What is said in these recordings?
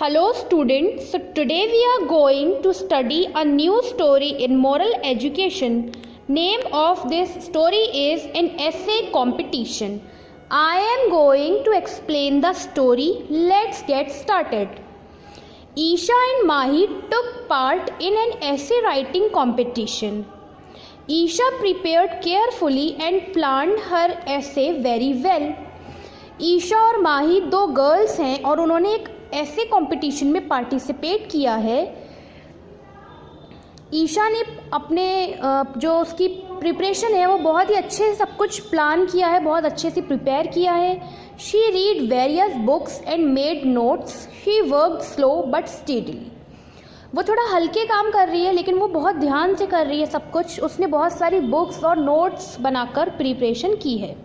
Hello students, so today we are going to study a new story in moral education. Name of this story is an essay competition. I am going to explain the story. Let's get started. Isha and Mahi took part in an essay writing competition. Isha prepared carefully and planned her essay very well. Isha और माही दो girls हैं और उन्होंने एक ऐसे competition में participate किया है। ईशा ने अपने जो उसकी प्रिपरेशन है वो बहुत ही अच्छे से सब कुछ प्लान किया है, बहुत अच्छे से प्रिपेयर किया है। She read various books and made notes. She worked slow but steadily. वो थोड़ा हल्के काम कर रही है लेकिन वो बहुत ध्यान से कर रही है सब कुछ। उसने बहुत सारी बुक्स और नोट्स बनाकर प्रिपरेशन की है।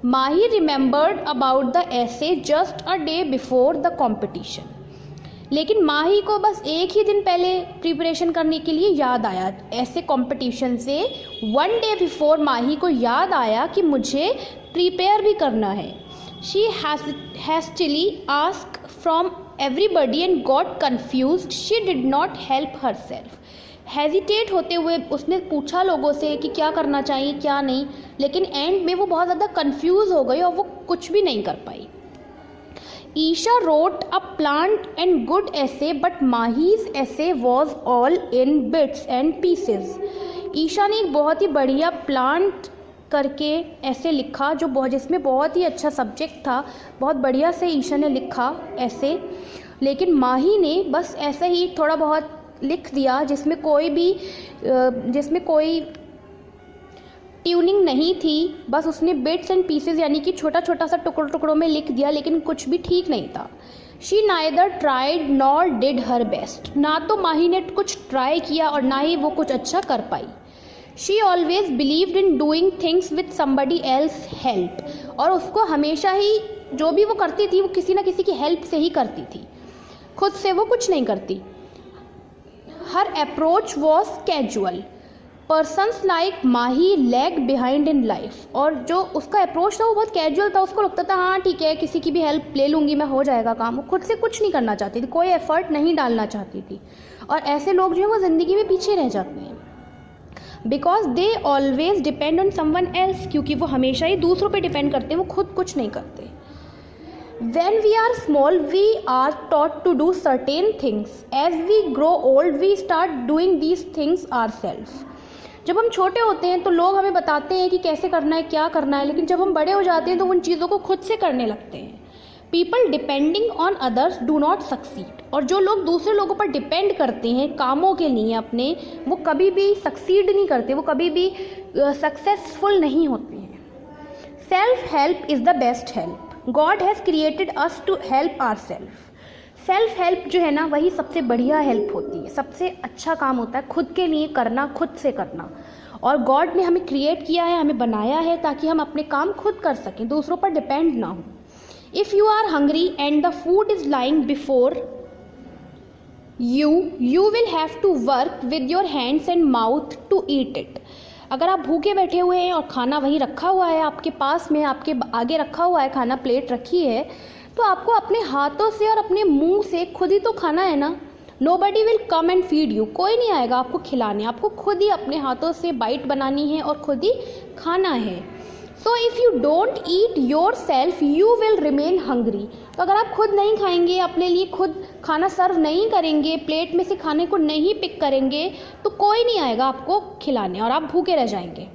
Mahi remembered about the essay just a day before the competition. लेकिन माही को बस एक ही दिन पहले प्रिपरेशन करने के लिए याद आया ऐसे कंपटीशन से। वन डे बिफोर माही को याद आया कि मुझे प्रिपेयर भी करना है। She hastily asked from everybody and got confused. She did not help herself. Hesitate होते हुए उसने पूछा लोगों से कि क्या करना चाहिए क्या नहीं, लेकिन एंड में वो बहुत ज़्यादा कंफ्यूज हो गई और वो कुछ भी नहीं कर पाई। Isha wrote a planned and good essay but Mahi's essay was all in bits and pieces. Isha ने एक बहुत ही बढ़िया प्लान्ड करके ऐसे लिखा जिसमें बहुत ही अच्छा सब्जेक्ट था, बहुत बढ़िया से ईशा ने लिखा ऐसे। लेकिन माही ने बस ऐसे ही थोड़ा बहुत लिख दिया जिसमें कोई ट्यूनिंग नहीं थी। बस उसने बिट्स एंड पीसेस यानी कि छोटा छोटा सा टुकड़ों में लिख दिया, लेकिन कुछ भी ठीक नहीं था। She neither tried nor did her best. ना तो माही ने कुछ ट्राई किया और ना ही वो कुछ अच्छा कर पाई। She always believed in doing things with somebody else help. और उसको हमेशा ही जो भी वो करती थी वो किसी ना किसी की हेल्प से ही करती थी, खुद से वो कुछ नहीं करती। Her approach was casual. Persons like Mahi lag behind in life. और जो उसका अप्रोच था वो बहुत कैजुअल था। उसको लगता था हाँ ठीक है किसी की भी हेल्प ले लूँगी मैं, हो जाएगा काम। वो खुद से कुछ नहीं करना चाहती थी, कोई एफर्ट नहीं डालना चाहती थी। और ऐसे लोग जो हैं वो ज़िंदगी में पीछे रह जाते हैं। Because they always depend on someone else. क्योंकि वो हमेशा ही दूसरों पर डिपेंड करते हैं, वो खुद कुछ नहीं करते। When we are small, we are taught to do certain things. As we grow old, we start doing these things ourselves. जब हम छोटे होते हैं तो लोग हमें बताते हैं कि कैसे करना है क्या करना है, लेकिन जब हम बड़े हो जाते हैं तो उन चीज़ों को खुद से करने लगते हैं। People depending on others do not succeed. और जो लोग दूसरे लोगों पर डिपेंड करते हैं कामों के लिए अपने, वो कभी भी सक्सीड नहीं करते, वो कभी भी सक्सेसफुल नहीं होते हैं। Self help is the best help. God has created us to help ourselves. Self help जो है ना वही सबसे बढ़िया हेल्प होती है, सबसे अच्छा काम होता है खुद के लिए करना, खुद से करना। और गॉड ने हमें क्रिएट किया है, हमें बनाया है ताकि हम अपने काम खुद कर सकें, दूसरों पर डिपेंड ना हो। If you are hungry and the food is lying before you will have to work with your hands and mouth to eat it. अगर आप भूखे बैठे हुए हैं और खाना वहीं रखा हुआ है आपके पास में, आपके आगे रखा हुआ है खाना, प्लेट रखी है, तो आपको अपने हाथों से और अपने मुंह से खुद ही तो खाना है ना। Nobody will come and feed you. कोई नहीं आएगा आपको खिलाने, आपको खुद ही अपने हाथों से बाइट बनानी है और खुद ही खाना है। So if you don't eat your self you will remain hungry. तो अगर आप खुद नहीं खाएंगे, अपने लिए खुद खाना सर्व नहीं करेंगे, प्लेट में से खाने को नहीं पिक करेंगे, तो कोई नहीं आएगा आपको खिलाने और आप भूखे रह जाएंगे।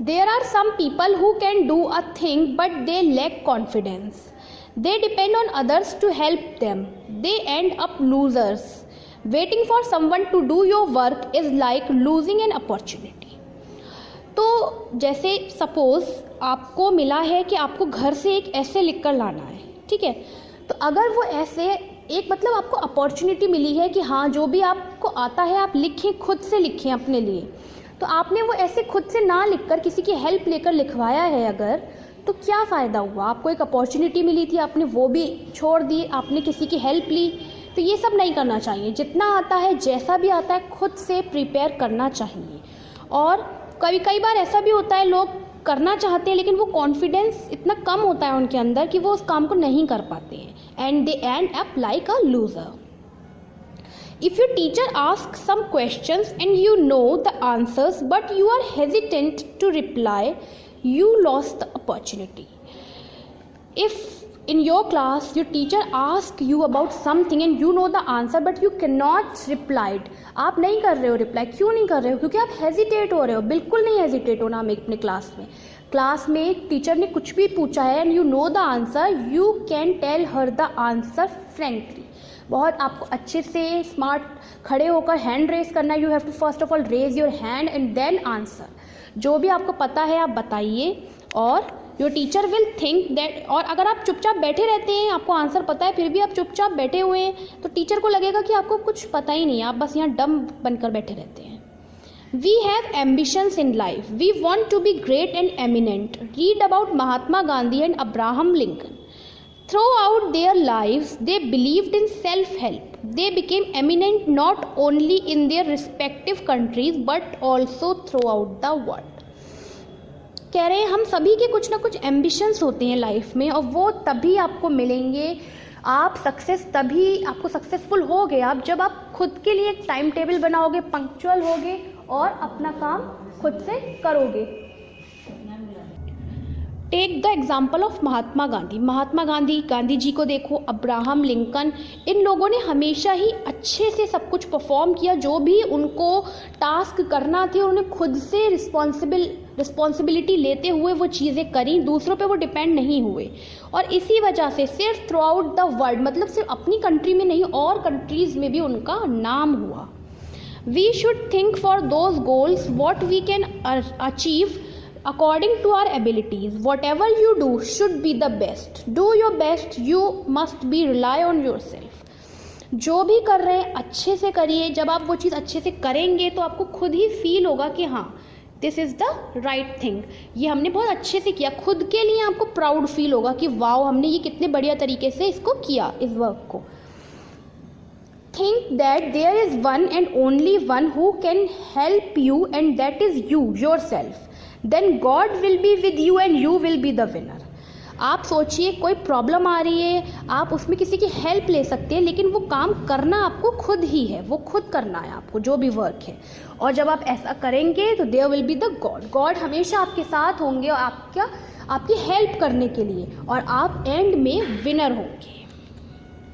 There are some people who can do a thing but they lack confidence. They depend on others to help them. They end up losers. Waiting for someone to do your work is like losing an opportunity. तो जैसे suppose आपको मिला है कि आपको घर से एक ऐसे लिख कर लाना है, ठीक है, तो अगर वो ऐसे एक मतलब आपको अपॉर्चुनिटी मिली है कि हाँ जो भी आपको आता है आप लिखें, खुद से लिखें अपने लिए, तो आपने वो ऐसे खुद से ना लिखकर किसी की हेल्प लेकर लिखवाया है अगर, तो क्या फ़ायदा हुआ। आपको एक अपॉर्चुनिटी मिली थी, आपने वो भी छोड़ दी, आपने किसी की हेल्प ली। तो ये सब नहीं करना चाहिए। जितना आता है जैसा भी आता है खुद से प्रिपेयर करना चाहिए। और कई बार ऐसा भी होता है लोग करना चाहते हैं लेकिन वो कॉन्फिडेंस इतना कम होता है उनके अंदर कि वो उस काम को नहीं कर पाते हैं and they end up like a loser. If your teacher asks some questions and you know the answers but you are hesitant to reply, you lost the opportunity. If in your class your teacher asks you about something and you know the answer but you cannot reply, आप नहीं कर रहे हो reply. क्यों नहीं कर रहे हो? क्योंकि आप हेजिटेट हो रहे हो. बिल्कुल नहीं हेजिटेट होना हमें अपने क्लास में टीचर ने कुछ भी पूछा है and you know the answer, you can tell her the answer frankly. बहुत आपको अच्छे से स्मार्ट खड़े होकर हैंड रेज करना है. You have to first of all raise your hand and then answer. जो भी आपको पता है आप बताइए और your teacher will think that. और अगर आप चुपचाप बैठे रहते हैं, आपको आंसर पता है फिर भी आप चुपचाप बैठे हुए हैं, तो टीचर को लगेगा कि आपको कुछ पता ही नहीं है, आप बस यहाँ डम बनकर बैठे रहते हैं. We have ambitions in life. We want to be great and eminent. Read about Mahatma Gandhi and Abraham Lincoln. Throughout their lives, they believed in self-help. They became eminent not only in their respective countries but also throughout the world. कह रहे हैं हम सभी के कुछ ना कुछ ambitions होते हैं लाइफ में और वो तभी आपको मिलेंगे. आप तभी आपको सक्सेसफुल होगे आप जब आप खुद के लिए एक टाइम टेबल बनाओगे, पंक्चुअल होगे और अपना काम खुद से करोगे. Take the example of Mahatma Gandhi. Gandhi ji को देखो, अब्राहम लिंकन. इन लोगों ने हमेशा ही अच्छे से सब कुछ परफॉर्म किया. जो भी उनको टास्क करना थी उन्हें खुद से रिस्पॉन्सिबिलिटी लेते हुए वो चीज़ें करी. दूसरों पे वो डिपेंड नहीं हुए और इसी वजह से सिर्फ थ्रू आउट द वर्ल्ड, मतलब सिर्फ अपनी कंट्री में नहीं और कंट्रीज़ में भी उनका नाम हुआ. We should think for those goals what we can achieve according to our abilities. Whatever you do should be the best. Do your best. You must be rely on yourself. जो भी कर रहे हैं अच्छे से करिए. जब आप वो चीज़ अच्छे से करेंगे तो आपको खुद ही फील होगा कि हाँ this is the right thing, ये हमने बहुत अच्छे से किया. खुद के लिए आपको प्राउड फील होगा कि वाओ हमने ये कितने बढ़िया तरीके से इसको किया, इस वर्क को. Think that there is one and only one who can help you and that is you yourself. Then God will be with you and you will be the winner. आप सोचिए कोई प्रॉब्लम आ रही है, आप उसमें किसी की हेल्प ले सकते हैं लेकिन वो काम करना आपको खुद ही है, वो खुद करना है आपको जो भी वर्क है. और जब आप ऐसा करेंगे तो there will be the God हमेशा आपके साथ होंगे और आपकी हेल्प करने के लिए और आप एंड में विनर होंगे.